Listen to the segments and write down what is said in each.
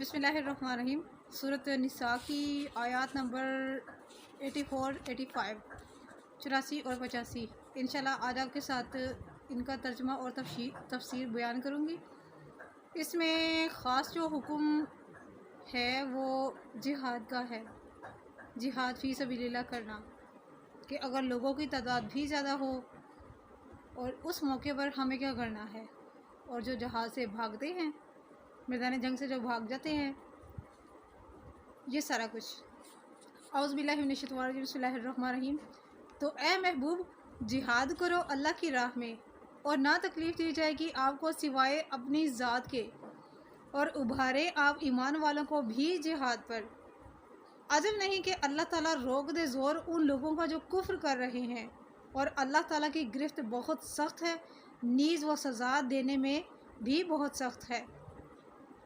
बिस्मिल्लाहिर्रहमानिर्रहीम। सूरत निसा की आयत नंबर 84, 85, 84 और 85 इंशाल्लाह आज आपके साथ इनका तर्जुमा और तफसीर बयान करूँगी। इसमें ख़ास जो हुक्म है वो जिहाद का है, जिहाद फ़ी सबीलिल्लाह करना, कि अगर लोगों की तादाद भी ज़्यादा हो और उस मौके पर हमें क्या करना है। और जो जहाज़ से भागते हैं, मैदान जंग से जो भाग जाते हैं, ये सारा कुछ। औज़ु बिल्लाहि मिनश शैतानिर रजीम, बिस्मिल्लाहिर्रहमानिर्रहीम। तो ए महबूब, जिहाद करो अल्लाह की राह में और ना तकलीफ़ दी जाएगी आपको सिवाय अपनी ज़ात के, और उभारे आप ईमान वालों को भी जिहाद पर। अजब नहीं कि अल्लाह ताला रोक दे ज़ोर उन लोगों का जो कुफ्र कर रहे हैं, और अल्लाह ताला की गिरफ्त बहुत सख्त है, नीज़ व सज़ा देने में भी बहुत सख्त है।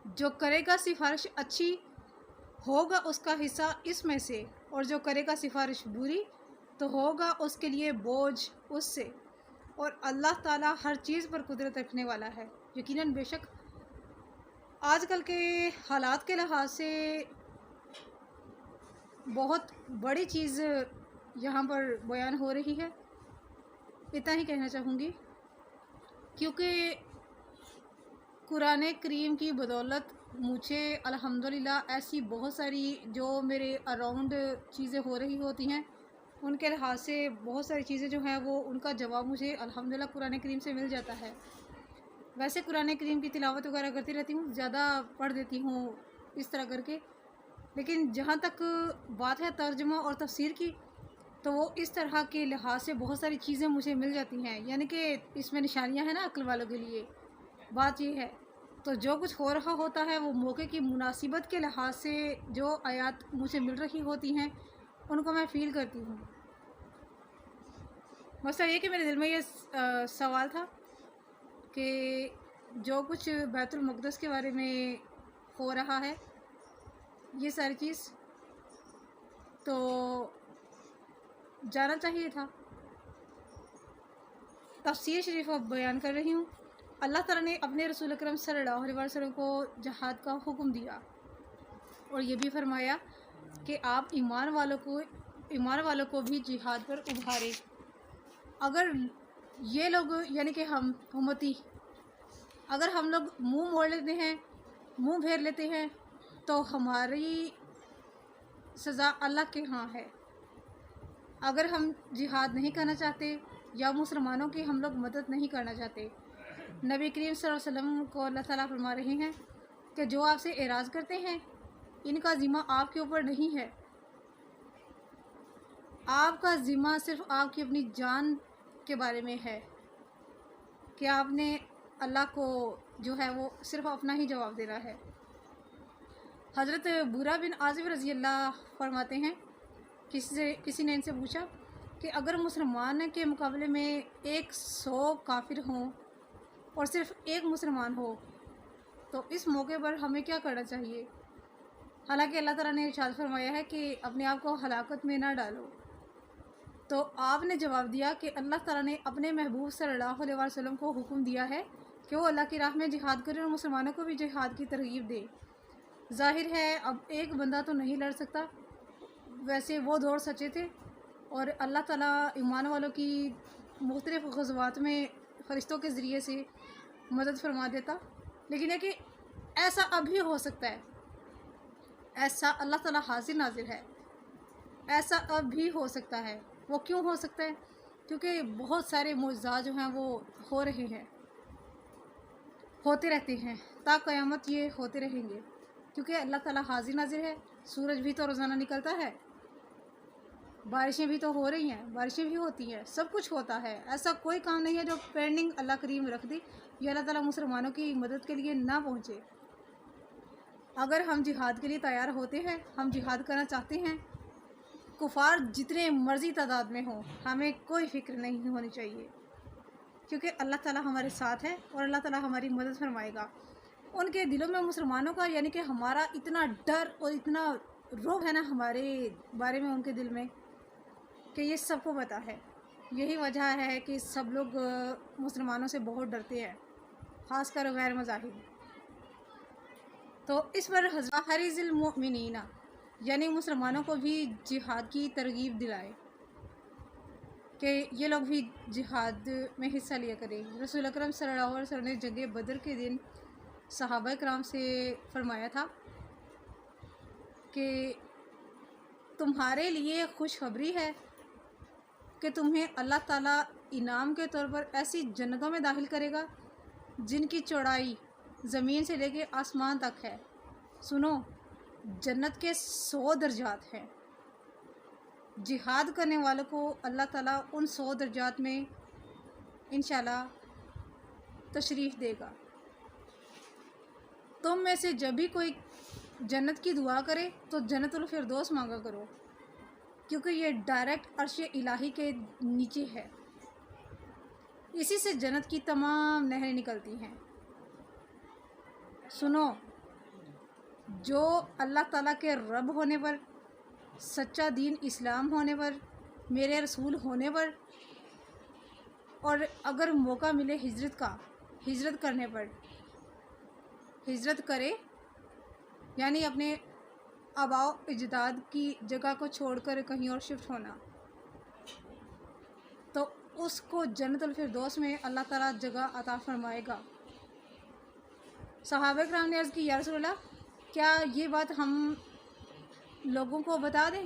जो करेगा सिफारिश अच्छी होगा उसका हिस्सा इसमें से, और जो करेगा सिफारिश बुरी तो होगा उसके लिए बोझ उससे। और अल्लाह ताला हर चीज़ पर कुदरत रखने वाला है। यकीनन बेशक आजकल के हालात के लिहाज से बहुत बड़ी चीज़ यहाँ पर बयान हो रही है। इतना ही कहना चाहूँगी, क्योंकि कुरान करीम की बदौलत मुझे अल्हम्दुलिल्लाह ऐसी बहुत सारी जो मेरे अराउंड चीज़ें हो रही होती हैं, उनके लिहाज से बहुत सारी चीज़ें जो हैं वो उनका जवाब मुझे अल्हम्दुलिल्लाह कुरान करीम से मिल जाता है। वैसे कुरान करीम की तिलावत वगैरह करती रहती हूँ, ज़्यादा पढ़ देती हूँ इस तरह करके, लेकिन जहाँ तक बात है तर्जुमा और तफसीर की, तो वो इस तरह के लिहाज से बहुत सारी चीज़ें मुझे मिल जाती हैं। यानी कि इसमें निशानियाँ हैं ना अक्ल वालों के लिए। बात ये है, तो जो कुछ हो रहा होता है वो मौके की मुनासिबत के लिहाज से जो आयात मुझे मिल रही होती हैं उनको मैं फ़ील करती हूँ। मसला ये कि मेरे दिल में ये सवाल था कि जो कुछ बैतुल मक़दस के बारे में हो रहा है, ये सारी चीज़ तो जाना चाहिए था। तफसीर शरीफ बयान कर रही हूँ। अल्लाह ताला ने अपने रसूल अकरम सल्लल्लाहु अलैहि वसल्लम को जिहाद का हुक्म दिया और ये भी फरमाया कि आप ईमान वालों को भी जिहाद पर उभारे। अगर ये लोग यानी कि हम उम्मती, अगर हम लोग मुंह मोड़ लेते हैं, मुंह फेर लेते हैं, तो हमारी सज़ा अल्लाह के यहाँ है। अगर हम जिहाद नहीं करना चाहते या मुसलमानों की हम लोग मदद नहीं करना चाहते, नबी करीम सल्लल्लाहु अलैहि वसल्लम को अल्लाह ताला फरमा रहे हैं कि जो आपसे एराज़ करते हैं इनका ज़िम्मा आपके ऊपर नहीं है। आपका ज़िम्मा सिर्फ़ आपकी अपनी जान के बारे में है कि आपने अल्लाह को जो है वो सिर्फ़ अपना ही जवाब देना है। हज़रत बुरा बिन आज़िब रज़ी अल्लाह फरमाते हैं, किसी ने इनसे पूछा कि अगर मुसलमान के मुकाबले में 100 काफिर हों और सिर्फ़ एक मुसलमान हो, तो इस मौके पर हमें क्या करना चाहिए। हालांकि अल्लाह ताला ने इरशाद फरमाया है कि अपने आप को हलाकत में ना डालो। तो आपने जवाब दिया कि अल्लाह ताला ने अपने महबूब सल्लल्लाहु अलैहि वसल्लम को हुक्म दिया है कि वो अल्लाह की राह में जिहाद करें और मुसलमानों को भी जिहाद की तरगीब दे। ज़ाहिर है अब एक बंदा तो नहीं लड़ सकता, वैसे वो दौड़ सचे थे और अल्लाह ताला ईमान वालों की मुख्तलिफ़ ग़ज़वात में फ़रिश्तों के ज़रिए से मदद फरमा देता। लेकिन है कि ऐसा अभी हो सकता है, ऐसा अल्लाह ताला हाज़िर नाज़िर है, ऐसा अब भी हो सकता है। वो क्यों हो सकता है? क्योंकि बहुत सारे मुअज़्ज़ात जो हैं वो हो रहे हैं, होते रहते हैं, ता क़यामत ये होते रहेंगे, क्योंकि अल्लाह ताला हाज़िर नाज़िर है। सूरज भी तो रोज़ाना निकलता है, बारिशें भी तो हो रही हैं, बारिशें भी होती हैं, सब कुछ होता है। ऐसा कोई काम नहीं है जो पेंडिंग अल्लाह करीम रख दे या अल्लाह ताला मुसलमानों की मदद के लिए ना पहुँचे। अगर हम जिहाद के लिए तैयार होते हैं, हम जिहाद करना चाहते हैं, कुफ़ार जितने मर्ज़ी तादाद में हों, हमें कोई फ़िक्र नहीं होनी चाहिए, क्योंकि अल्लाह ताला हमारे साथ है और अल्लाह ताला हमारी मदद फरमाएगा। उनके दिलों में मुसलमानों का यानी कि हमारा इतना डर और इतना रोब है ना हमारे बारे में उनके दिल में, कि ये सबको पता है। यही वजह है कि सब लोग मुसलमानों से बहुत डरते हैं, ख़ासकर गैर मज़ाहिब। تو اس پر حضرت حریض المؤمنین یعنی مسلمانوں کو بھی جہاد کی ترغیب دلائے کہ یہ لوگ بھی جہاد میں حصہ لیا کریں۔ رسول اکرم صلی اللہ علیہ وسلم نے جنگ بدر کے دن صحابہ کرام سے فرمایا تھا کہ تمہارے لیے خوشخبری ہے کہ تمہیں اللہ تعالیٰ انعام کے طور پر ایسی جنتوں میں داخل کرے گا جن کی چوڑائی زمین سے لے کے آسمان تک ہے۔ سنو، جنت کے 100 درجات ہیں۔ جہاد کرنے والوں کو اللہ تعالیٰ ان 100 درجات میں انشاءاللہ تشریف دے گا۔ تم میں سے جب بھی کوئی جنت کی دعا کرے تو جنت الفردوس مانگا کرو، کیونکہ یہ ڈائریکٹ عرش الہی کے نیچے ہے۔ اسی سے جنت کی تمام نہریں نکلتی ہیں۔ سنو، جو اللہ تعالیٰ کے رب ہونے پر، سچا دین اسلام ہونے پر، میرے رسول ہونے پر، اور اگر موقع ملے ہجرت کرنے پر، ہجرت کرے یعنی اپنے آباء و اجداد کی جگہ کو چھوڑ کر کہیں اور شفٹ ہونا، تو اس کو جنت الفردوس میں اللہ تعالیٰ جگہ عطا فرمائے گا۔ صحابہ کرام نے عرض کی، یا رسول اللہ، کیا یہ بات ہم لوگوں کو بتا دیں،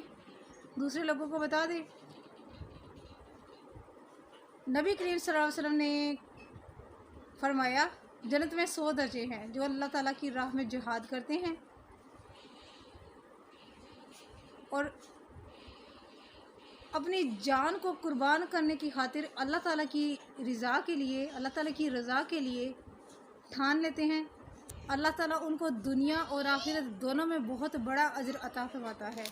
دوسرے لوگوں کو بتا دیں؟ نبی کریم صلی اللہ علیہ وسلم نے فرمایا، جنت میں 100 درجے ہیں جو اللہ تعالیٰ کی راہ میں جہاد کرتے ہیں اور اپنی جان کو قربان کرنے کی خاطر اللہ تعالیٰ کی رضا کے لیے، اللہ تعالیٰ کی رضا کے لیے ٹھان لیتے ہیں۔ اللہ تعالیٰ ان کو دنیا اور آخرت دونوں میں بہت بڑا اجر عطا فرماتا ہے۔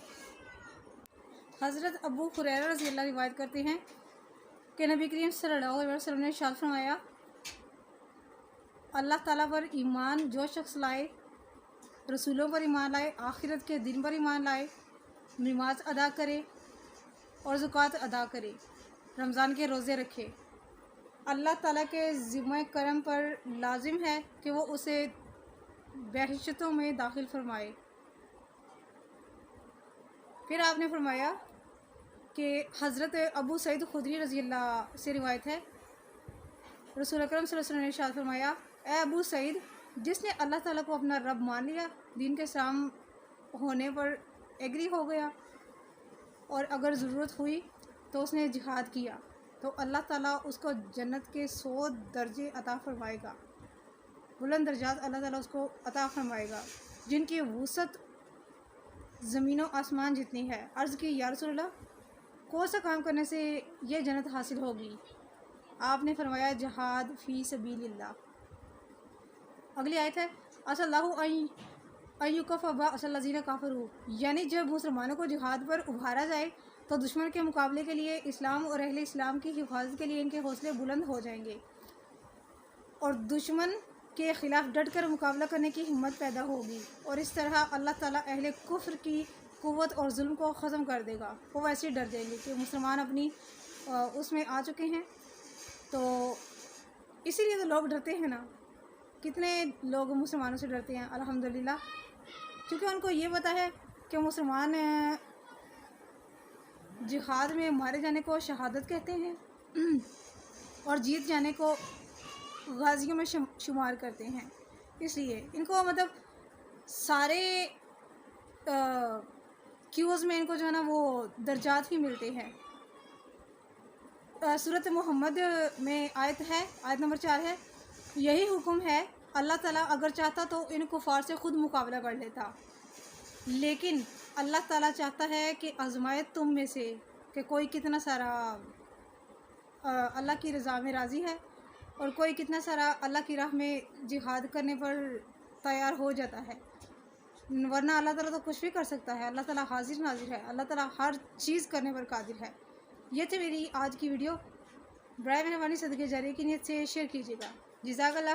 حضرت ابو ہریرہ رضی اللہ عنہ روایت کرتے ہیں کہ نبی کریم صلی اللہ علیہ وسلم نے ارشاد فرمایا، اللہ تعالیٰ پر ایمان جو شخص لائے، رسولوں پر ایمان لائے، آخرت کے دن پر ایمان لائے، نماز ادا کرے اور زکوٰۃ ادا کرے، رمضان کے روزے رکھے، اللہ تعالیٰ کے ذمہ کرم پر لازم ہے کہ وہ اسے بہشتوں میں داخل فرمائے۔ پھر آپ نے فرمایا کہ حضرت ابو سعید خدری رضی اللہ سے روایت ہے، رسول اکرم صلی اللہ علیہ وسلم نے ارشاد فرمایا، اے ابو سعید، جس نے اللہ تعالیٰ کو اپنا رب مان لیا، دین کے اسلام ہونے پر ایگری ہو گیا، اور اگر ضرورت ہوئی تو اس نے جہاد کیا، تو اللہ تعالیٰ اس کو جنت کے 100 درجے عطا فرمائے گا، بلند درجات اللہ تعالیٰ اس کو عطا فرمائے گا، جن کی وسعت زمین و آسمان جتنی ہے۔ عرض کی، یا رسول اللہ، کون سا کام کرنے سے یہ جنت حاصل ہوگی؟ آپ نے فرمایا، جہاد فی سبیل اللہ۔ اگلی آیت ہے، عسى اللہ ان یکف بأس الذین کفروا، یعنی جب مسلمانوں کو جہاد پر ابھارا جائے تو دشمن کے مقابلے کے لیے اسلام اور اہل اسلام کی حفاظت کے لیے ان کے حوصلے بلند ہو جائیں گے اور دشمن کے خلاف ڈٹ کر مقابلہ کرنے کی ہمت پیدا ہوگی، اور اس طرح اللہ تعالیٰ اہل کفر کی قوت اور ظلم کو ختم کر دے گا۔ وہ ویسے ہی ڈر جائیں گے کہ مسلمان اپنی اس میں آ چکے ہیں، تو اسی لیے تو لوگ ڈرتے ہیں نا۔ کتنے لوگ مسلمانوں سے ڈرتے ہیں الحمدللہ، کیونکہ ان کو یہ پتہ ہے کہ مسلمان جہاد میں مارے جانے کو شہادت کہتے ہیں اور جیت جانے کو غازیوں میں شمار کرتے ہیں۔ اس لیے ان کو مطلب سارے کیوز میں ان کو جو ہے نا وہ درجات ہی ملتے ہیں۔ سورۃ محمد میں آیت نمبر 4 ہے، یہی حکم ہے، اللہ تعالیٰ اگر چاہتا تو ان کفار سے خود مقابلہ کر لیتا، لیکن اللہ تعالیٰ چاہتا ہے کہ آزمائے تم میں سے کہ کوئی کتنا سارا اللہ کی رضا میں راضی ہے اور کوئی کتنا سارا اللہ کی راہ میں جہاد کرنے پر تیار ہو جاتا ہے، ورنہ اللہ تعالیٰ تو کچھ بھی کر سکتا ہے۔ اللہ تعالیٰ حاضر ناظر ہے، اللہ تعالیٰ ہر چیز کرنے پر قادر ہے۔ یہ تھی میری آج کی ویڈیو، برائے مہربانی صدقے جاریہ کی نیت سے شیئر کیجیے گا۔ جزاک اللہ۔